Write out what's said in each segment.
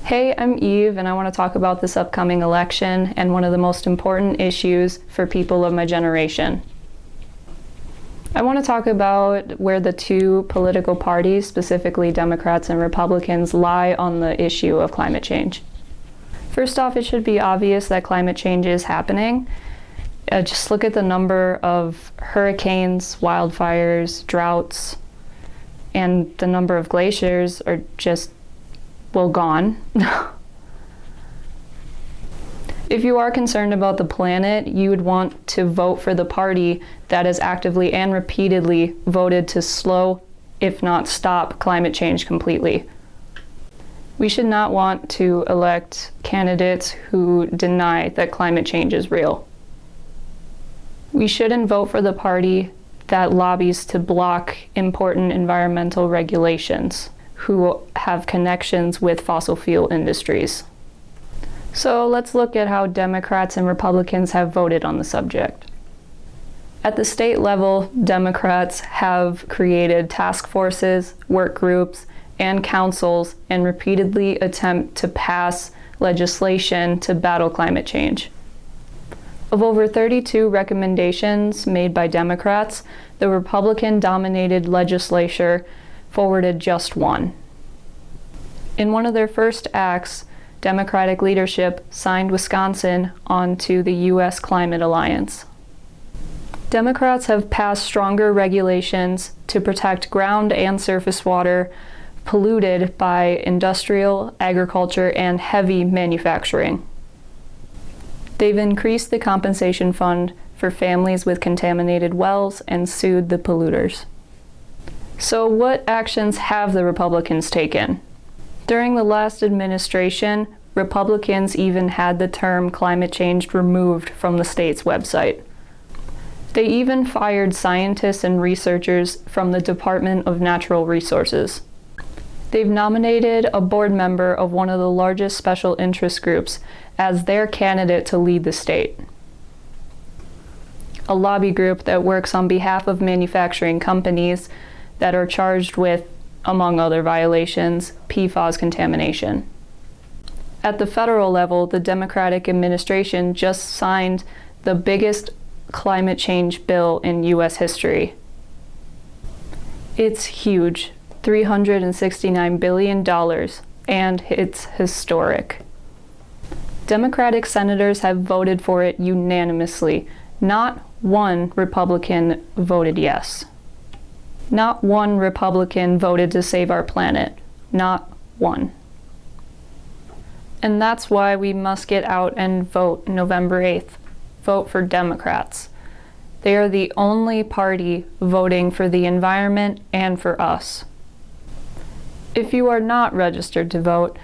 Hey, I'm Eve, and I want to talk about this upcoming election and one of the most important issues for people of my generation. I want to talk about where the two political parties, specifically Democrats and Republicans, lie on the issue of climate change. First off, it should be obvious that climate change is happening. Just look at the number of hurricanes, wildfires, droughts, and the number of glaciers are just gone. If you are concerned about the planet, you would want to vote for the party that has actively and repeatedly voted to slow, if not stop, climate change completely. We should not want to elect candidates who deny that climate change is real. We shouldn't vote for the party that lobbies to block important environmental regulations, who have connections with fossil fuel industries. So let's look at how Democrats and Republicans have voted on the subject. At the state level, Democrats have created task forces, work groups, and councils and repeatedly attempt to pass legislation to battle climate change. Of over 32 recommendations made by Democrats, the Republican-dominated legislature forwarded just one. In one of their first acts, Democratic leadership signed Wisconsin onto the U.S. Climate Alliance. Democrats have passed stronger regulations to protect ground and surface water polluted by industrial, agriculture, and heavy manufacturing. They've increased the compensation fund for families with contaminated wells and sued the polluters. So what actions have the Republicans taken? During the last administration, Republicans even had the term climate change removed from the state's website. They even fired scientists and researchers from the Department of Natural Resources. They've nominated a board member of one of the largest special interest groups as their candidate to lead the state. A lobby group that works on behalf of manufacturing companies that are charged with, among other violations, PFAS contamination. At the federal level, the Democratic administration just signed the biggest climate change bill in U.S. history. It's huge, $369 billion, and it's historic. Democratic senators have voted for it unanimously. Not one Republican voted yes. Not one Republican voted to save our planet. Not one. And that's why we must get out and vote November 8th. Vote for Democrats. They are the only party voting for the environment and for us. If you are not registered to vote,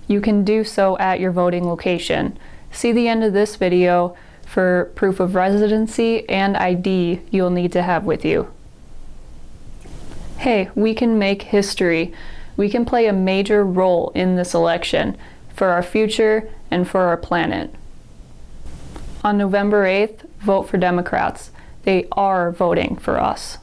you can do so at your voting location. See the end of this video for proof of residency and ID you'll need to have with you. Hey, we can make history. We can play a major role in this election for our future and for our planet. On November 8th, vote for Democrats. They are voting for us.